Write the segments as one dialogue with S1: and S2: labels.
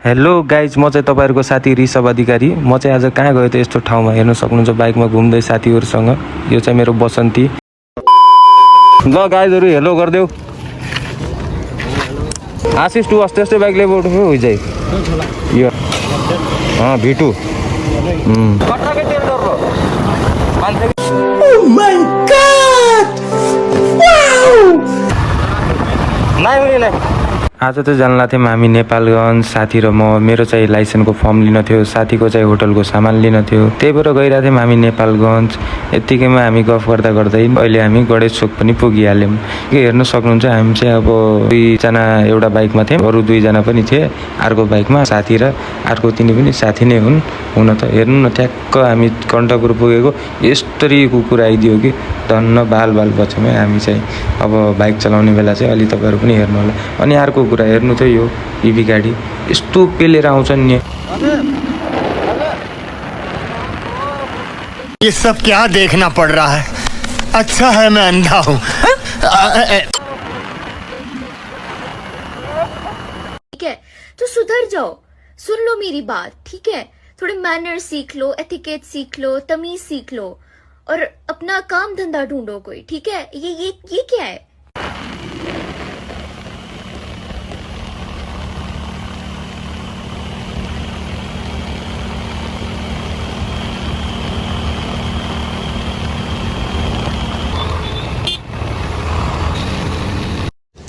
S1: Hello guys, म चाहिँ तपाईँहरूको साथी ऋषभ अधिकारी। म चाहिँ आज कहाँ गयो त यस्तो ठाउँमा हेर्न सक्नुहुन्छ, बाइकमा घुम्दै साथीहरूसँग। यो चाहिँ मेरो बसन्ती। ल गाइजहरू हेलो गरिदेऊ। आशिष टु अस्ते अस्ते बाइक लिएर उठ्नु हो जाइ यो V2 Oh my god! Wow! आज त जानला थियौँ हामी नेपालगञ्ज, साथी र म। मेरो चाहिँ लाइसेन्सको फर्म लिन थियो, साथीको चाहिँ होटलको सामान लिन थियो, त्यही भएर गइरहेको थियौँ हामी नेपालगञ्ज। यत्तिकैमा हामी गफ गर्दा गर्दै अहिले हामी गणेश चोक पनि पुगिहाल्यौँ। के हेर्न सक्नुहुन्छ, हामी चाहिँ अब दुईजना एउटा बाइकमा थियौँ, अरू दुईजना पनि थिए अर्को बाइकमा, साथी र अर्को तिनी पनि साथी नै हुन्। हुन त हेर्नु न, ठ्याक्क हामी कण्टकपुर पुगेको यस्तरी कुकुर आइदियो कि धन्न बाल बच्यौँ है हामी चाहिँ। अब बाइक चलाउने बेला चाहिँ अलि तपाईँहरू पनि हेर्नु होला। अनि अर्को कुरा हेर्नु त, यो इभी गाडी यस्तो पेलेर आउँछन् नि।
S2: ये सब क्या देखना पड़ रहा है? अच्छा है मैं अंधा हूँ।
S3: ठीक है तो सुधर जाओ, सुन लो मेरी बात, ठीक है? थोड़े मैनर सीख लो, एथिकेट सीख लो, तमीज सीख लो और अपना काम धंधा ढूंढो कोई, ठीक है? ये क्या है?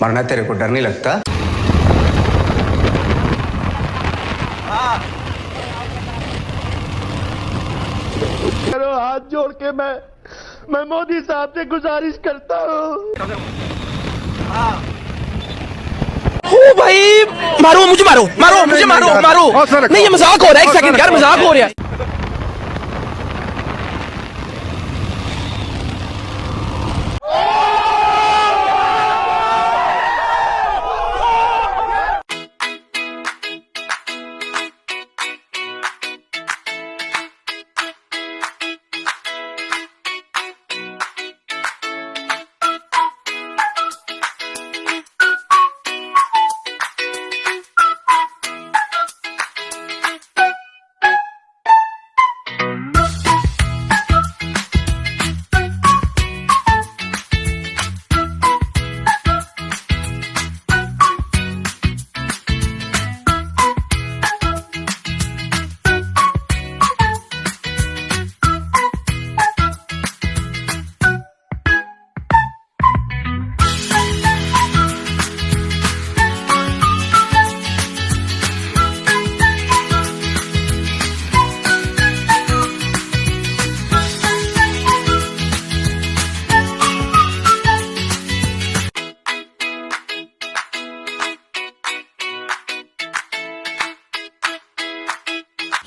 S4: मरना तेरे को डर नहीं लगता?
S2: चलो हाथ जोड़ के मैं मोदी साहब से गुजारिश करता हूँ।
S5: ओ भाई, मारो मुझे, मारो मारो मुझे, मारो नहीं, ये मजाक हो रहा है। एक सेकंड यार, मजाक हो रहा है।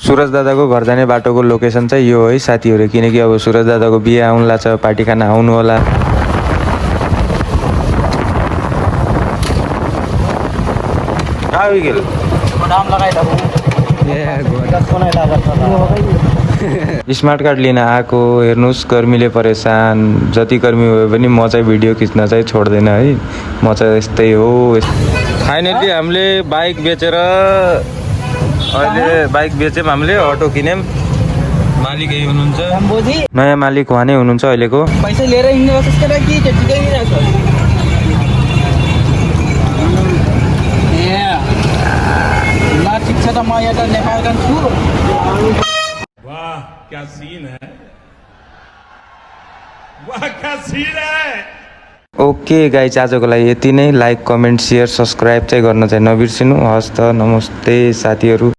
S1: सुरज दादाको घर जाने बाटोको लोकेसन चाहिँ यो है साथीहरू, किनकि अब सुरज दादाको बिहे आउनु लाग्छ, पार्टी खाना आउनु होला। स्मार्ट कार्ड लिन आएको, हेर्नुहोस् गर्मीले परेसान। जति गर्मी भयो पनि म चाहिँ भिडियो खिच्न चाहिँ छोड्दैन है, म चाहिँ यस्तै हो। फाइनली हामीले बाइक बेचेर अहिले बाइक बेच्यौँ, हामीले अटो किन्यौँ। मालिक यही हुनुहुन्छ, नयाँ मालिक उहाँ नै हुनुहुन्छ अहिलेको।
S5: पैसा लिएर हिँड्ने कोसिस गरेर कि त्यतिकै हिँडिरहेछ। ल ठिक छ त, म यहाँ त नेपालगञ्ज छु।
S6: वाह क्या सीन है, वाह क्या सीन है।
S1: ओके गाइज, आजको लागि यति नै। लाइक, कमेन्ट, सेयर, सब्सक्राइब चाहिँ गर्न चाहिँ नबिर्सिनु। हस् त, नमस्ते साथीहरू।